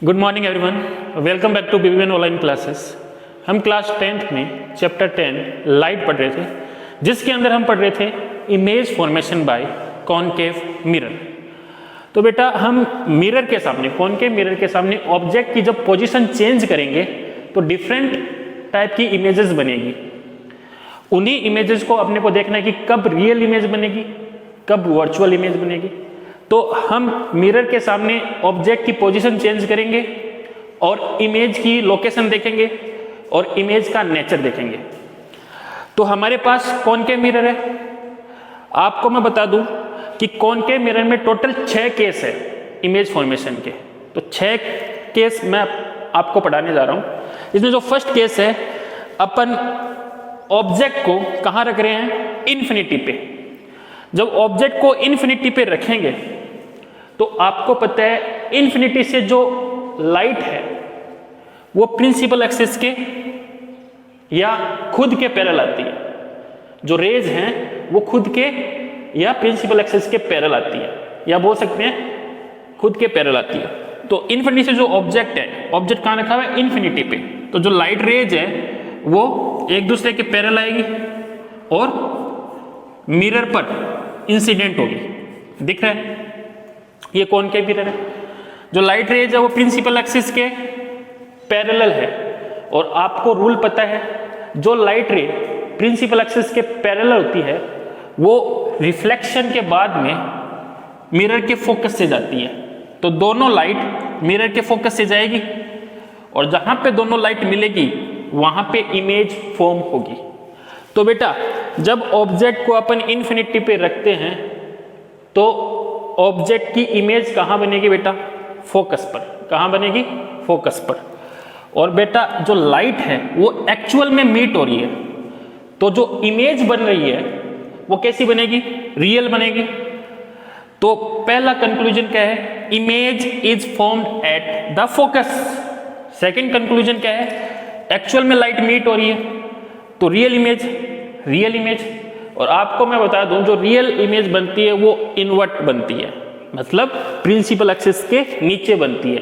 Good morning everyone, welcome back to BBN online classes. हम class 10th में chapter 10 light पढ़ रहे थे, जिसके अंदर हम पढ़ रहे थे image formation by concave mirror. तो बेटा हम मिरर के सामने, कॉनकेव मिरर के सामने ऑब्जेक्ट की जब पोजीशन चेंज करेंगे तो डिफरेंट टाइप की इमेजेस बनेगी। उन्हीं इमेजेस को अपने को देखना है कि कब रियल इमेज बनेगी, कब वर्चुअल इमेज बनेगी। तो हम मिरर के सामने ऑब्जेक्ट की पोजीशन चेंज करेंगे और इमेज की लोकेशन देखेंगे और इमेज का नेचर देखेंगे। तो हमारे पास कॉनकेव मिरर है। आपको मैं बता दूं कि कॉनकेव मिरर में टोटल 6 केस है इमेज फॉर्मेशन के। तो 6 केस मैं आपको पढ़ाने जा रहा हूं। इसमें जो फर्स्ट केस है, अपन ऑब्जेक्ट को कहां रख रहे हैं? इन्फिनिटी पे। जब ऑब्जेक्ट को इन्फिनिटी पे रखेंगे तो आपको पता है इन्फिनिटी से जो लाइट है वो प्रिंसिपल एक्सिस के या खुद के पैरेलल आती है। जो रेज हैं वो खुद के या प्रिंसिपल एक्सिस के पैरेलल आती है, या बोल सकते हैं खुद के पैरेलल आती है। तो इन्फिनिटी से जो ऑब्जेक्ट है, ऑब्जेक्ट कहां रखा हुआ है? इन्फिनिटी पे। तो जो लाइट रेज है वो एक दूसरे के पैरेलल आएगी और मिरर पर इंसिडेंट होगी। दिख रहा है? ये कॉनकेव मिरर है। जो लाइट रेज है वो प्रिंसिपल एक्सिस के पैरेलल है, और आपको रूल पता है, जो लाइट रे प्रिंसिपल एक्सिस के पैरेलल होती है वो रिफ्लेक्शन के बाद में मिरर के फोकस से जाती है। तो दोनों लाइट मिरर के फोकस से जाएगी और जहां पे दोनों लाइट मिलेगी वहां पे इमेज फॉर्म होगी। तो बेटा जब ऑब्जेक्ट को अपन इन्फिनिटी पे रखते हैं तो ऑब्जेक्ट की इमेज कहां बनेगी बेटा? फोकस पर। कहां बनेगी? फोकस पर। और बेटा जो लाइट है वो एक्चुअल में मीट हो रही है, तो जो इमेज बन रही है वो कैसी बनेगी? रियल बनेगी। तो पहला कंक्लूजन क्या है? Image is formed at the focus. Second conclusion क्या है? एक्चुअल में लाइट मीट हो रही है तो रियल इमेज। और आपको मैं बता दूं, जो रियल इमेज बनती है वो इनवर्ट बनती है, मतलब प्रिंसिपल एक्सिस के नीचे बनती है।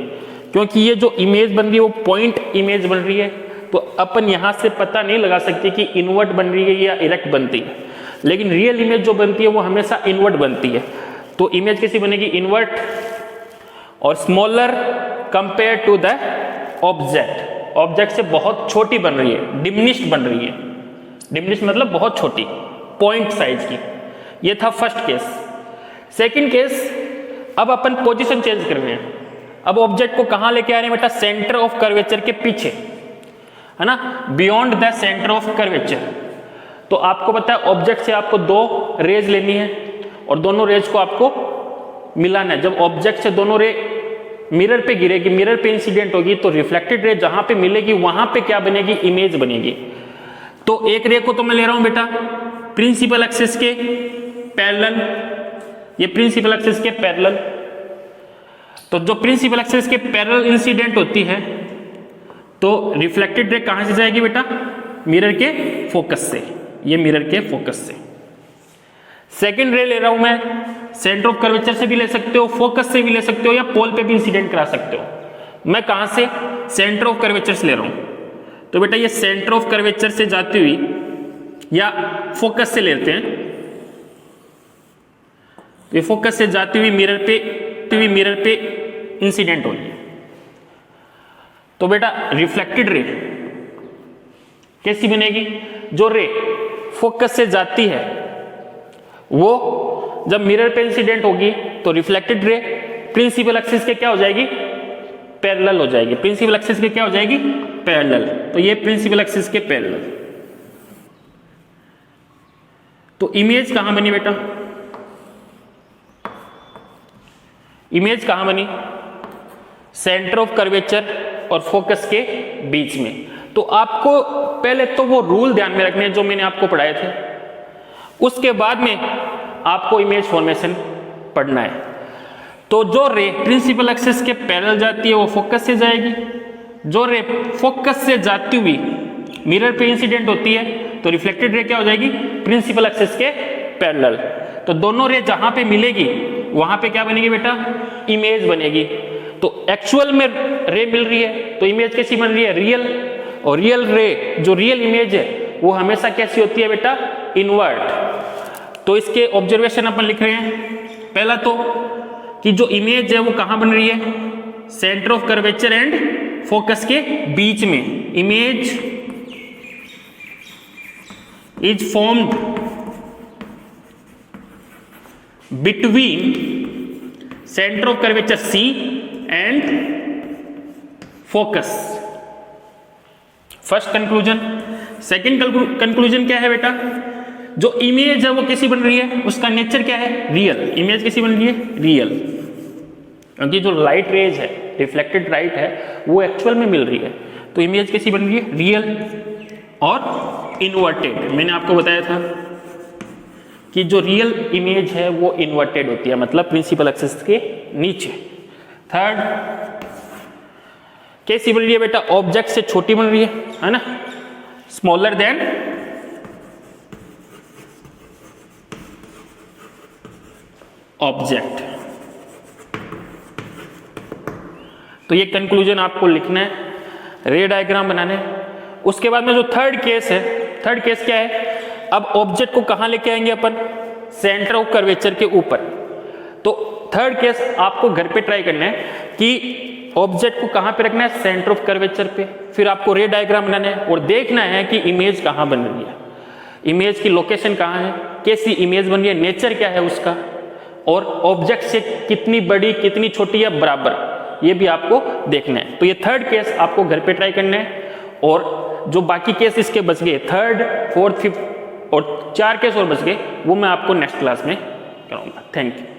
क्योंकि ये जो इमेज बन रही है वो पॉइंट इमेज बन रही है, तो अपन यहां से पता नहीं लगा सकते कि इनवर्ट बन रही है या इरेक्ट बनती है। लेकिन रियल इमेज जो बनती है वो हमेशा इनवर्ट बनती है। तो इमेज कैसी बनेगी? इनवर्ट और smaller compare to the object. Object से बहुत छोटी बन रही है, डिमिनिश्ड बन रही है। डिमिनिश्ड मतलब बहुत छोटी, पॉइंट साइज की। ये था फर्स्ट केस। सेकंड केस, अब अपन पोजीशन चेंज कर रहे हैं। अब ऑब्जेक्ट को कहां लेके आ रहे हैं बेटा? सेंटर ऑफ कर्वेचर के पीछे, है ना, beyond the centre of curvature. तो आपको पता है ऑब्जेक्ट से आपको 2 रेज लेनी है और दोनों रेज को आपको मिलाना है। जब ऑब्जेक्ट से दोनों रे मिरर पे गिरेगी, मिरर पे इंसिडेंट होगी, तो रिफ्लेक्टेड रे जहां पे मिलेगी वहां पे क्या बनेगी? इमेज बनेगी। तो एक रे को तो मैं ले रहा हूं बेटा प्रिंसिपल एक्सिस के पैरेलल, ये प्रिंसिपल एक्सिस के पैरेलल। तो जो प्रिंसिपल एक्सिस के पैरेलल इंसिडेंट होती है तो रिफ्लेक्टेड रे कहां से जाएगी बेटा? मिरर के फोकस से। ये मिरर के फोकस से। सेकंड रे ले रहा हूं मैं, सेंटर ऑफ कर्वेचर से भी ले सकते हो, फोकस से भी ले सकते हो, या पोल पे भी इंसिडेंट करा सकते हो। मैं कहां से? सेंटर ऑफ कर्वेचर से ले रहा हूं। तो बेटा ये सेंटर ऑफ कर्वेचर से जाती हुई, या फोकस से लेते हैं, ये फोकस से जाती हुई मिरर पे इंसिडेंट होगी। तो बेटा रिफ्लेक्टेड रे कैसी बनेगी? जो रे फोकस से जाती है वो जब मिरर पे इंसिडेंट होगी तो रिफ्लेक्टेड रे प्रिंसिपल एक्सिस के क्या हो जाएगी? पैरेलल हो जाएगी। प्रिंसिपल एक्सिस के क्या हो जाएगी? पैरेलल। तो ये प्रिंसिपल एक्सिस के पैरेलल। तो इमेज कहां बनी बेटा? इमेज कहां बनी? सेंटर ऑफ कर्वेचर और फोकस के बीच में। तो आपको पहले तो वो रूल ध्यान में रखने हैं जो मैंने आपको पढ़ाए थे, उसके बाद में आपको इमेज फॉर्मेशन पढ़ना है। तो जो रे प्रिंसिपल एक्सिस के पैरेलल जाती है वो फोकस से जाएगी। जो रे फोकस से जाती हुई मिरर पे इंसिडेंट होती है तो रिफ्लेक्टेड रे क्या हो जाएगी? प्रिंसिपल एक्सिस के पैरेलल। तो दोनों रे जहां पे मिलेगी वहां पे क्या बनेगी बेटा? इमेज बनेगी। तो एक्चुअल में रे मिल रही है तो इमेज कैसी बन रही है, रियल। और रियल रे, जो रियल इमेज है वो हमेशा कैसी होती है बेटा, इनवर्ट। तो इसके ऑब्जर्वेशन अपन लिख रहे हैं। पहला तो कि जो इमेज है वो कहां बन रही है, centre of curvature and focus के बीच में। Image is formed between centre of curvature C and focus. First conclusion. Second conclusion क्या है बेटा, जो इमेज है वो कैसी बन रही है, उसका नेचर क्या है, रियल। इमेज कैसी बन रही है, रियल, क्योंकि जो लाइट रेज है, रिफ्लेक्टेड लाइट है, वो एक्चुअल में मिल रही है। तो इमेज कैसी बन रही है, रियल और इन्वर्टेड। मैंने आपको बताया था कि जो रियल इमेज है वो इन्वर्टेड होती है, मतलब प्रिंसिपल एक्सिस के नीचे। थर्ड कैसी बन रही है बेटा, ऑब्जेक्ट से छोटी बन रही है ना, स्मॉलर देन ऑब्जेक्ट। तो ये कंक्लूजन आपको लिखना है, रे डायग्राम बनाने। उसके बाद में जो थर्ड केस है, थर्ड केस क्या है, अब ऑब्जेक्ट को कहां लेके आएंगे अपन, सेंटर ऑफ कर्वेचर के ऊपर। तो थर्ड केस आपको घर पे ट्राई करना है कि ऑब्जेक्ट को कहां पे रखना है, सेंटर ऑफ कर्वेचर पे। फिर आपको रे डायग्राम बनाना है और देखना है कि इमेज कहां बन रही है, इमेज की लोकेशन कहां है, कैसी इमेज बन रही है, नेचर क्या है उसका, और ऑब्जेक्ट से कितनी बड़ी कितनी छोटी या बराबर, ये भी आपको देखना है। तो ये थर्ड केस आपको घर पे ट्राई करना है। और जो बाकी केस इसके बच गए, थर्ड, फोर्थ, फिफ्थ और 4 केस और बच गए, वो मैं आपको नेक्स्ट क्लास में कराऊंगा। Thank you.